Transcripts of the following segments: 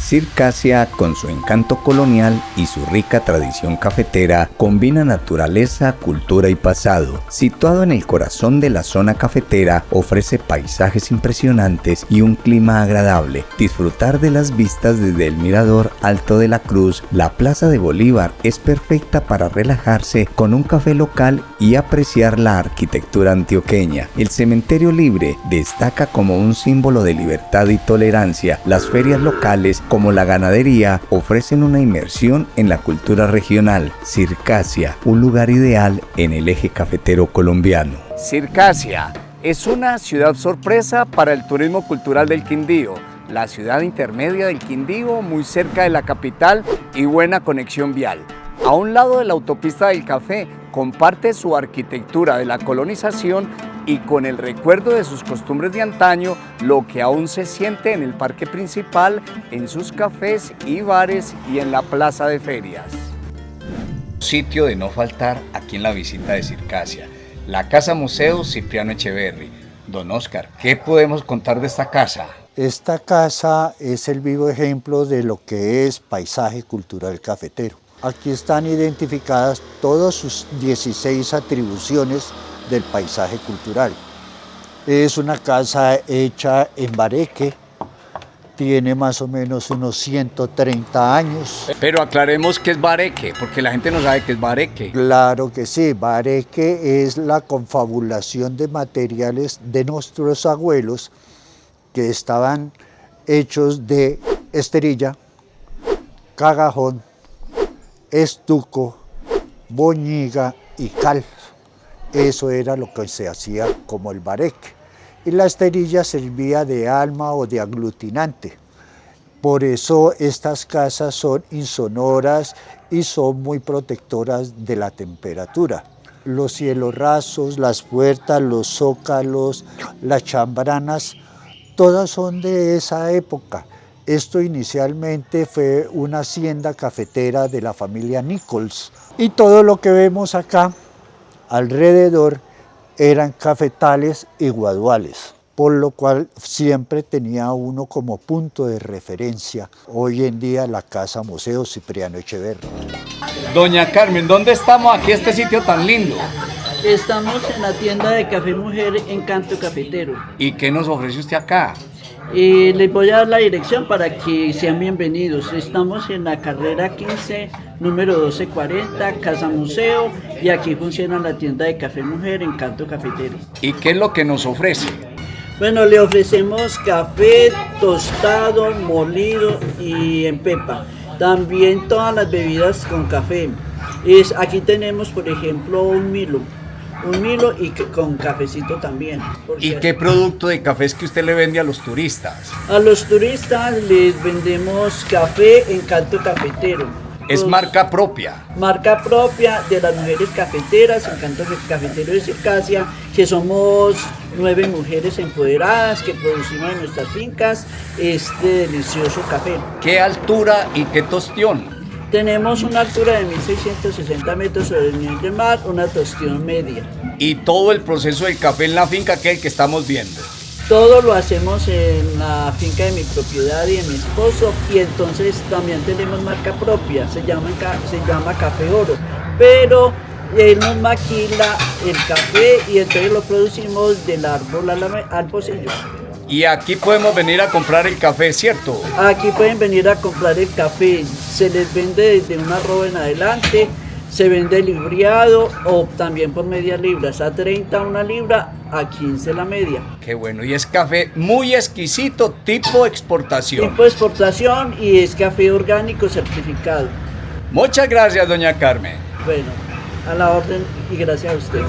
Circasia, con su encanto colonial y su rica tradición cafetera, combina naturaleza, cultura y pasado. Situado en el corazón de la zona cafetera, ofrece paisajes impresionantes y un clima agradable. Disfrutar de las vistas desde el mirador Alto de la Cruz, la Plaza de Bolívar es perfecta para relajarse con un café local y apreciar la arquitectura antioqueña. El Cementerio Libre destaca como un símbolo de libertad y tolerancia. Las ferias locales, como la ganadería, ofrecen una inmersión en la cultura regional. Circasia, un lugar ideal en el eje cafetero colombiano. Circasia es una ciudad sorpresa para el turismo cultural del Quindío. La ciudad intermedia del Quindío, muy cerca de la capital y buena conexión vial. A un lado de la autopista del café, comparte su arquitectura de la colonización y con el recuerdo de sus costumbres de antaño, lo que aún se siente en el parque principal, en sus cafés y bares y en la plaza de ferias. Sitio de no faltar aquí en la visita de Circasia, la Casa Museo Cipriano Echeverry. Don Oscar, ¿qué podemos contar de esta casa? Esta casa es el vivo ejemplo de lo que es paisaje cultural cafetero. Aquí están identificadas todas sus 16 atribuciones del paisaje cultural. Es una casa hecha en bareque, tiene más o menos unos 130 años. Pero aclaremos qué es bareque, porque la gente no sabe qué es bareque. Claro que sí, bareque es la confabulación de materiales de nuestros abuelos que estaban hechos de esterilla, cagajón, estuco, boñiga y cal. Eso era lo que se hacía como el bareque. Y la esterilla servía de alma o de aglutinante. Por eso estas casas son insonoras y son muy protectoras de la temperatura. Los cielos rasos, las puertas, los zócalos, las chambranas, todas son de esa época. Esto inicialmente fue una hacienda cafetera de la familia Nichols. Y todo lo que vemos acá alrededor eran cafetales y guaduales, por lo cual siempre tenía uno como punto de referencia. Hoy en día la Casa Museo Cipriano Echeverry. Doña Carmen, ¿dónde estamos aquí, este sitio tan lindo? Estamos en la tienda de Café Mujer Encanto Cafetero. ¿Y qué nos ofrece usted acá? Les voy a dar la dirección para que sean bienvenidos. Estamos en la carrera 15, número 1240, Casa Museo, y aquí funciona la tienda de Café Mujer Encanto Cafetero. ¿Y qué es lo que nos ofrece? Bueno, le ofrecemos café tostado, molido y en pepa. También todas las bebidas con café. Aquí tenemos, por ejemplo, un Milo y con cafecito también. ¿Y qué producto de café es que usted le vende a los turistas? A los turistas les vendemos café Encanto Cafetero. ¿Es marca propia? Marca propia de las mujeres cafeteras, Encanto Cafetero de Circasia, que somos 9 mujeres empoderadas que producimos en nuestras fincas este delicioso café. ¿Qué altura y qué tostión? Tenemos una altura de 1660 metros sobre el nivel del mar, una tostión media. ¿Y todo el proceso del café en la finca que es el que estamos viendo? Todo lo hacemos en la finca de mi propiedad y de mi esposo, y entonces también tenemos marca propia, se llama Café Oro, pero él nos maquila el café y entonces lo producimos del árbol al pocillo. Y aquí podemos venir a comprar el café, ¿cierto? Aquí pueden venir a comprar el café, se les vende desde una arroba en adelante, se vende libriado o también por medias libras, a 30 una libra, a 15 la media. Qué bueno, y es café muy exquisito, tipo exportación. Tipo exportación y es café orgánico certificado. Muchas gracias, doña Carmen. Bueno, a la orden y gracias a usted.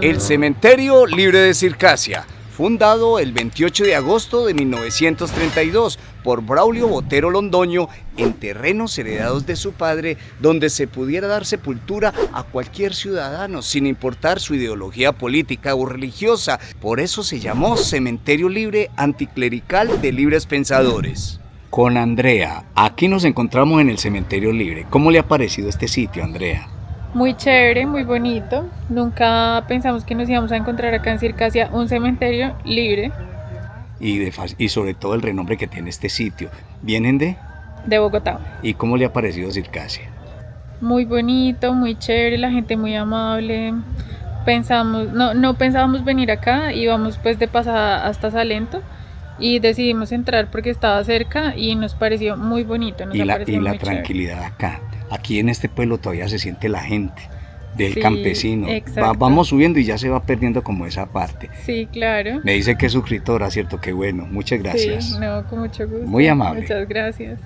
El Cementerio Libre de Circasia, fundado el 28 de agosto de 1932 por Braulio Botero Londoño en terrenos heredados de su padre, donde se pudiera dar sepultura a cualquier ciudadano sin importar su ideología política o religiosa. Por eso se llamó Cementerio Libre Anticlerical de Libres Pensadores. Con Andrea, aquí nos encontramos en el Cementerio Libre. ¿Cómo le ha parecido este sitio, Andrea? Muy chévere, muy bonito. Nunca pensamos que nos íbamos a encontrar acá en Circasia un cementerio libre. y sobre todo el renombre que tiene este sitio. ¿Vienen De Bogotá. ¿Y cómo le ha parecido Circasia? Muy bonito, muy chévere, la gente muy amable. No pensábamos venir acá, íbamos pues de pasada hasta Salento y decidimos entrar porque estaba cerca y nos pareció muy bonito. Y la tranquilidad acá. Aquí en este pueblo todavía se siente la gente del campesino. Vamos subiendo y ya se va perdiendo como esa parte. Sí, claro. Me dice que es suscriptora, ¿cierto? Qué bueno, muchas gracias. Sí, no, con mucho gusto. Muy amable. Muchas gracias.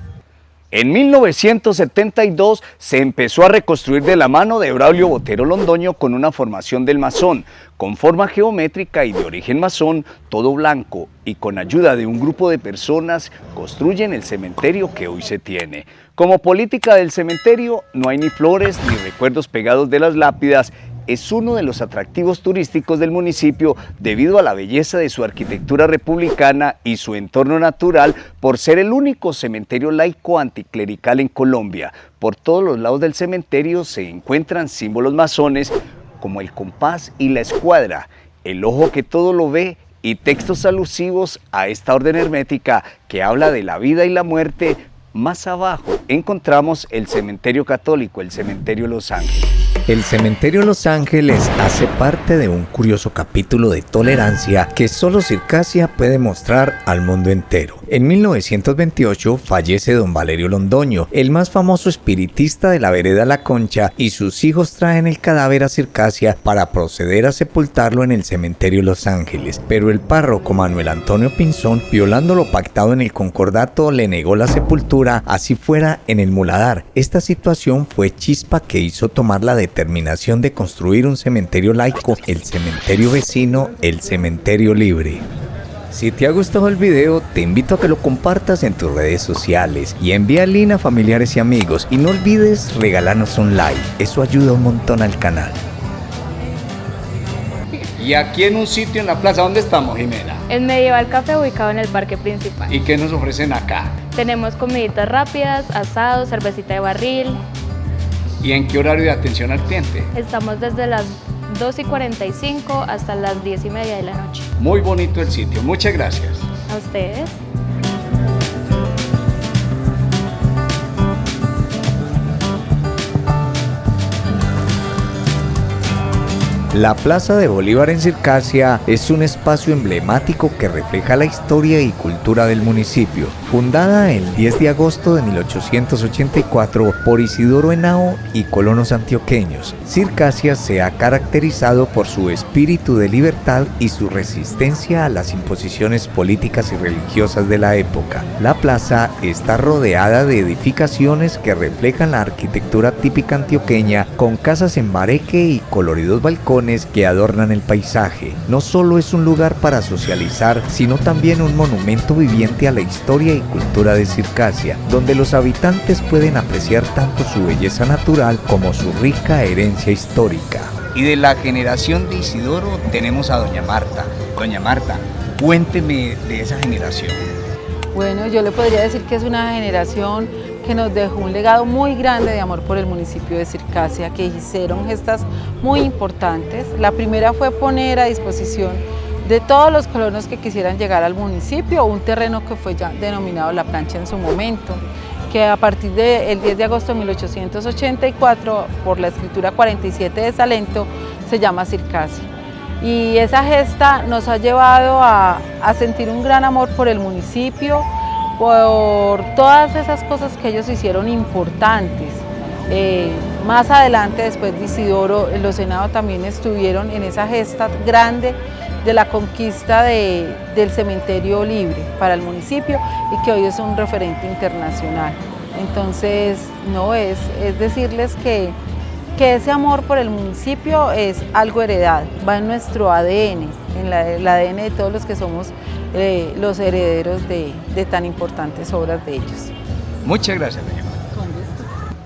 En 1972 se empezó a reconstruir de la mano de Braulio Botero Londoño con una formación del masón, con forma geométrica y de origen masón, todo blanco, y con ayuda de un grupo de personas construyen el cementerio que hoy se tiene. Como política del cementerio, no hay ni flores ni recuerdos pegados de las lápidas. Es uno de los atractivos turísticos del municipio debido a la belleza de su arquitectura republicana y su entorno natural por ser el único cementerio laico anticlerical en Colombia. Por todos los lados del cementerio se encuentran símbolos masones como el compás y la escuadra, el ojo que todo lo ve y textos alusivos a esta orden hermética que habla de la vida y la muerte. Más abajo encontramos el cementerio católico, el cementerio Los Ángeles. El cementerio Los Ángeles hace parte de un curioso capítulo de tolerancia que solo Circasia puede mostrar al mundo entero. En 1928 fallece don Valerio Londoño, el más famoso espiritista de la vereda La Concha, y sus hijos traen el cadáver a Circasia para proceder a sepultarlo en el cementerio Los Ángeles. Pero el párroco Manuel Antonio Pinzón, violando lo pactado en el concordato, le negó la sepultura, así fuera en el muladar. Esta situación fue chispa que hizo tomar la determinación de construir un cementerio laico, el cementerio vecino, el cementerio libre. Si te ha gustado el video, te invito a que lo compartas en tus redes sociales y envía el link a familiares y amigos. Y no olvides regalarnos un like, eso ayuda un montón al canal. Y aquí en un sitio en la plaza, ¿dónde estamos, Jimena? En Medieval Café, ubicado en el parque principal. ¿Y qué nos ofrecen acá? Tenemos comiditas rápidas, asados, cervecita de barril. ¿Y en qué horario de atención al cliente? Estamos desde las 2:45 hasta las 10:30 de la noche. Muy bonito el sitio, muchas gracias. ¿A ustedes? La Plaza de Bolívar en Circasia es un espacio emblemático que refleja la historia y cultura del municipio. Fundada el 10 de agosto de 1884 por Isidoro Henao y colonos antioqueños, Circasia se ha caracterizado por su espíritu de libertad y su resistencia a las imposiciones políticas y religiosas de la época. La plaza está rodeada de edificaciones que reflejan la arquitectura típica antioqueña, con casas en bareque y coloridos balcones que adornan el paisaje. No solo es un lugar para socializar, sino también un monumento viviente a la historia y cultura de Circasia, donde los habitantes pueden apreciar tanto su belleza natural como su rica herencia histórica. Y de la generación de Isidoro tenemos a doña Marta. Doña Marta, cuénteme de esa generación. Bueno, yo le podría decir que es una generación que nos dejó un legado muy grande de amor por el municipio de Circasia, que hicieron gestas muy importantes. La primera fue poner a disposición de todos los colonos que quisieran llegar al municipio un terreno que fue ya denominado La Plancha en su momento, que a partir del 10 de agosto de 1884, por la escritura 47 de Salento, se llama Circasia. Y esa gesta nos ha llevado a sentir un gran amor por el municipio, por todas esas cosas que ellos hicieron importantes. Más adelante, después de Isidoro, los Henao también estuvieron en esa gesta grande de la conquista del cementerio libre para el municipio y que hoy es un referente internacional. Entonces, no es decirles que ese amor por el municipio es algo heredado, va en nuestro ADN, en el ADN de todos los que somos los herederos de tan importantes obras de ellos. Muchas gracias, doña Marta.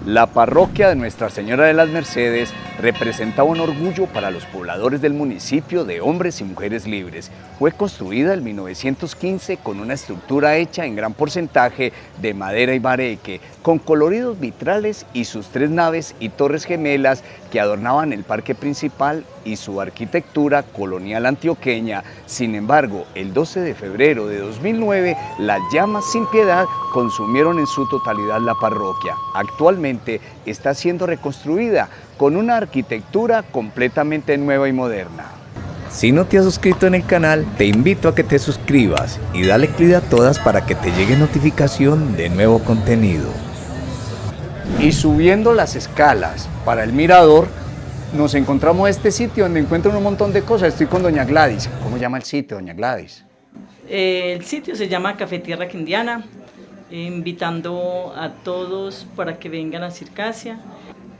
La parroquia de Nuestra Señora de las Mercedes representaba un orgullo para los pobladores del municipio de hombres y mujeres libres. Fue construida en 1915 con una estructura hecha en gran porcentaje de madera y bareque, con coloridos vitrales y sus 3 naves y torres gemelas que adornaban el parque principal y su arquitectura colonial antioqueña. Sin embargo, el 12 de febrero de 2009, las llamas sin piedad consumieron en su totalidad la parroquia. Actualmente está siendo reconstruida con una arquitectura completamente nueva y moderna. Si no te has suscrito en el canal, te invito a que te suscribas y dale clic a todas para que te llegue notificación de nuevo contenido. Y subiendo las escalas para el mirador, nos encontramos este sitio donde encuentran un montón de cosas. Estoy con doña Gladys. ¿Cómo llama el sitio, doña Gladys? El sitio se llama Café Tierra Quindiana, invitando a todos para que vengan a Circasia.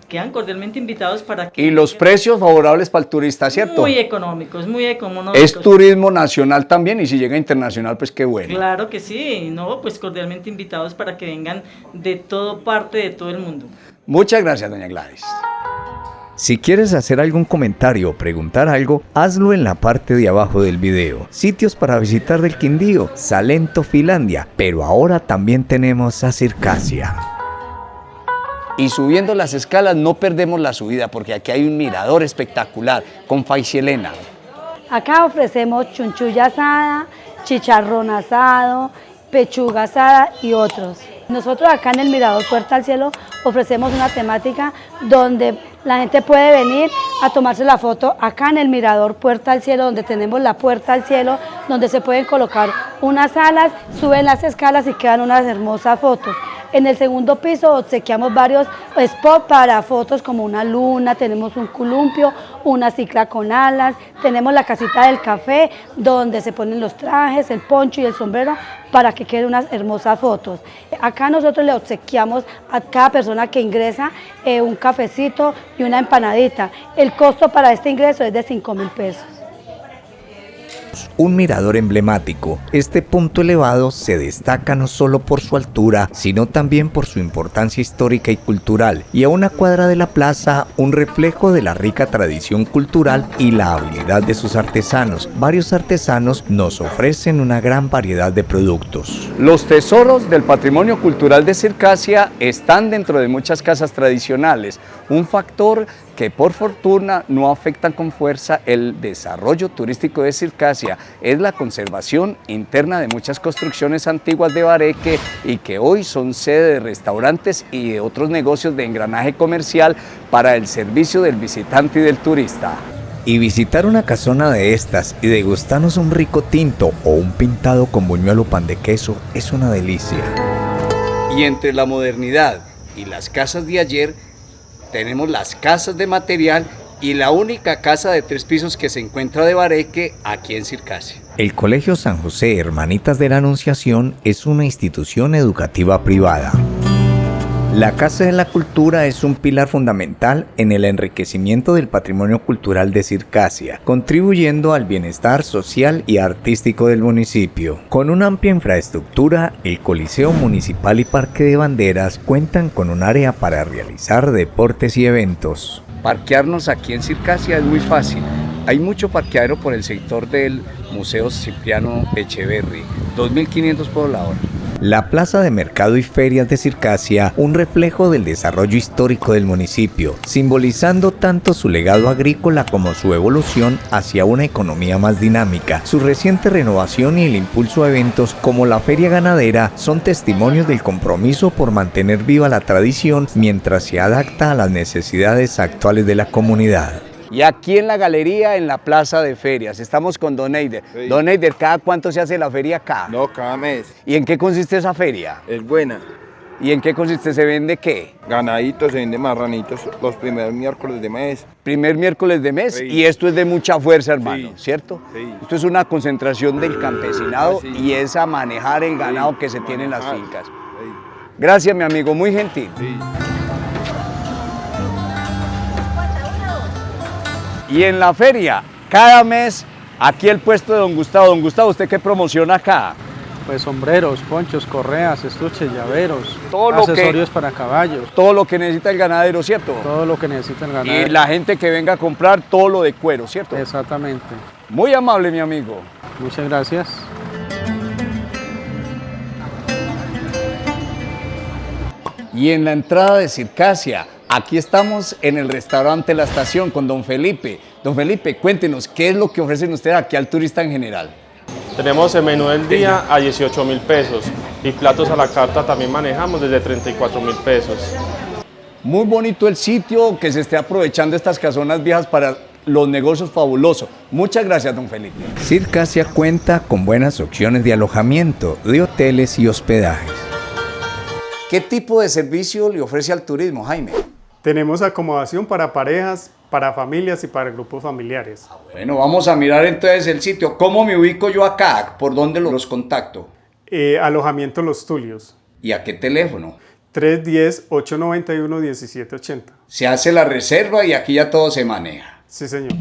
Quedan cordialmente invitados para que... Y los precios favorables para el turista, ¿cierto? Muy económicos, muy económicos. Es turismo nacional también, y si llega internacional, pues qué bueno. Claro que sí, no, pues cordialmente invitados para que vengan de toda parte, de todo el mundo. Muchas gracias, doña Gladys. Si quieres hacer algún comentario o preguntar algo, hazlo en la parte de abajo del video. Sitios para visitar del Quindío, Salento, Finlandia, pero ahora también tenemos a Circasia. Y subiendo las escalas no perdemos la subida, porque aquí hay un mirador espectacular con Faisielena. Acá ofrecemos chunchulla asada, chicharrón asado, pechuga asada y otros. Nosotros acá en el Mirador Puerta al Cielo ofrecemos una temática donde la gente puede venir a tomarse la foto acá en el Mirador Puerta al Cielo, donde tenemos la puerta al cielo, donde se pueden colocar unas alas, suben las escalas y quedan unas hermosas fotos. En el segundo piso obsequiamos varios spots para fotos como una luna, tenemos un columpio, una cicla con alas, tenemos la casita del café donde se ponen los trajes, el poncho y el sombrero para que queden unas hermosas fotos. Acá nosotros le obsequiamos a cada persona que ingresa un cafecito y una empanadita. El costo para este ingreso es de 5.000 pesos. Un mirador emblemático. Este punto elevado se destaca no solo por su altura, sino también por su importancia histórica y cultural, y a una cuadra de la plaza, un reflejo de la rica tradición cultural y la habilidad de sus artesanos. Varios artesanos nos ofrecen una gran variedad de productos. Los tesoros del patrimonio cultural de Circasia están dentro de muchas casas tradicionales, un factor que por fortuna no afecta con fuerza el desarrollo turístico de Circasia. Es la conservación interna de muchas construcciones antiguas de bareque y que hoy son sede de restaurantes y de otros negocios de engranaje comercial para el servicio del visitante y del turista. Y visitar una casona de estas y degustarnos un rico tinto o un pintado con buñuelo pan de queso es una delicia. Y entre la modernidad y las casas de ayer, tenemos las casas de material y la única casa de 3 pisos que se encuentra de bareque aquí en Circasia. El Colegio San José Hermanitas de la Anunciación es una institución educativa privada. La Casa de la Cultura es un pilar fundamental en el enriquecimiento del patrimonio cultural de Circasia, contribuyendo al bienestar social y artístico del municipio. Con una amplia infraestructura, el Coliseo Municipal y Parque de Banderas cuentan con un área para realizar deportes y eventos. Parquearnos aquí en Circasia es muy fácil. Hay mucho parqueadero por el sector del Museo Cipriano Echeverry, 2.500 por la hora. La Plaza de Mercado y Ferias de Circasia, un reflejo del desarrollo histórico del municipio, simbolizando tanto su legado agrícola como su evolución hacia una economía más dinámica. Su reciente renovación y el impulso a eventos como la Feria Ganadera son testimonios del compromiso por mantener viva la tradición mientras se adapta a las necesidades actuales de la comunidad. Y aquí en la galería, en la plaza de ferias, estamos con Don Eider. Sí. Don Eider, ¿cada cuánto se hace la feria acá? No, cada mes. ¿Y en qué consiste esa feria? Es buena. ¿Y en qué consiste? ¿Se vende qué? Ganaditos, se vende marranitos los primeros miércoles de mes. Primer miércoles de mes, sí. Y esto es de mucha fuerza, hermano, sí. ¿Cierto? Sí. Esto es una concentración del campesinado, sí. Y es a manejar el ganado, sí. Que se tiene en las fincas. Sí. Gracias, mi amigo, muy gentil. Sí. Y en la feria, cada mes, aquí el puesto de Don Gustavo. Don Gustavo, ¿usted qué promociona acá? Pues sombreros, ponchos, correas, estuches, llaveros, Todo lo accesorios para caballos. Todo lo que necesita el ganadero, ¿cierto? Todo lo que necesita el ganadero. Y la gente que venga a comprar todo lo de cuero, ¿cierto? Exactamente. Muy amable, mi amigo. Muchas gracias. Y en la entrada de Circasia, aquí estamos en el restaurante La Estación con don Felipe. Don Felipe, cuéntenos, ¿qué es lo que ofrecen ustedes aquí al turista en general? Tenemos el menú del día a 18.000 pesos y platos a la carta también manejamos desde 34.000 pesos. Muy bonito el sitio, que se esté aprovechando estas casonas viejas para los negocios fabulosos. Muchas gracias, don Felipe. Circasia cuenta con buenas opciones de alojamiento, de hoteles y hospedajes. ¿Qué tipo de servicio le ofrece al turismo, Jaime? Tenemos acomodación para parejas, para familias y para grupos familiares. Bueno, vamos a mirar entonces el sitio. ¿Cómo me ubico yo acá? ¿Por dónde los contacto? Alojamiento Los Tulios. ¿Y a qué teléfono? 310-891-1780. Se hace la reserva y aquí ya todo se maneja. Sí, señor.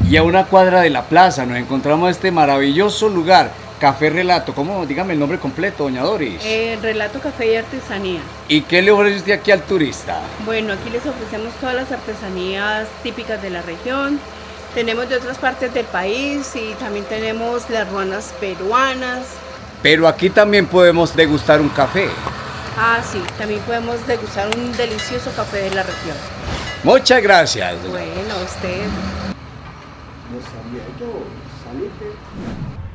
Y a una cuadra de la plaza nos encontramos este maravilloso lugar, Café Relato. ¿Cómo? Dígame el nombre completo, doña Doris. Relato Café y Artesanía. ¿Y qué le ofrece usted aquí al turista? Bueno, aquí les ofrecemos todas las artesanías típicas de la región. Tenemos de otras partes del país y también tenemos las ruanas peruanas. Pero aquí también podemos degustar un café. Ah, sí, también podemos degustar un delicioso café de la región. Muchas gracias. Bueno, usted.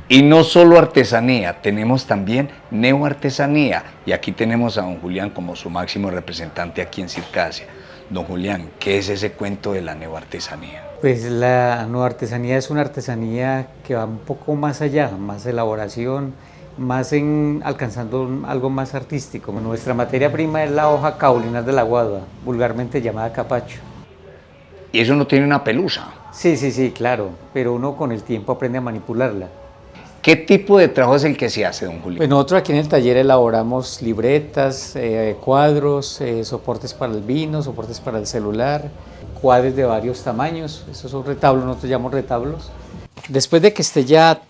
Y no solo artesanía, tenemos también neoartesanía. Y aquí tenemos a don Julián como su máximo representante aquí en Circasia. Don Julián, ¿qué es ese cuento de la neoartesanía? Pues la neoartesanía es una artesanía que va un poco más allá, más elaboración, más en alcanzando algo más artístico. Nuestra materia prima es la hoja caulinar de la guadua, vulgarmente llamada capacho. ¿Y eso no tiene una pelusa? Sí, claro, pero uno con el tiempo aprende a manipularla. ¿Qué tipo de trabajo es el que se hace, don Julián? Pues nosotros aquí en el taller elaboramos libretas, cuadros, soportes para el vino, soportes para el celular, cuadros de varios tamaños, esos son retablos, nosotros llamamos retablos. Después de que esté ya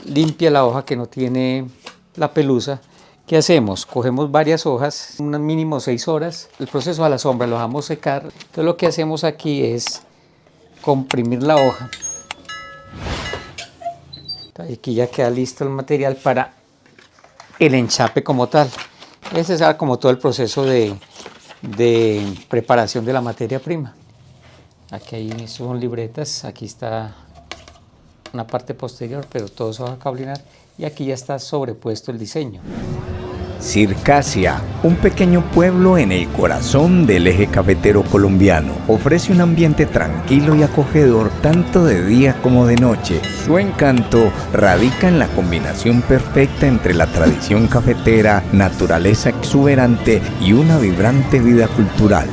limpia la hoja que no tiene la pelusa, ¿qué hacemos? Cogemos varias hojas, un mínimo 6 horas, el proceso a la sombra lo dejamos secar, entonces lo que hacemos aquí es comprimir la hoja. Aquí ya queda listo el material para el enchape como tal. Ese es como todo el proceso de preparación de la materia prima. Aquí son libretas, aquí está una parte posterior, pero todo es hoja caulinar y aquí ya está sobrepuesto el diseño. Circasia, un pequeño pueblo en el corazón del eje cafetero colombiano, ofrece un ambiente tranquilo y acogedor tanto de día como de noche. Su encanto radica en la combinación perfecta entre la tradición cafetera, naturaleza exuberante y una vibrante vida cultural.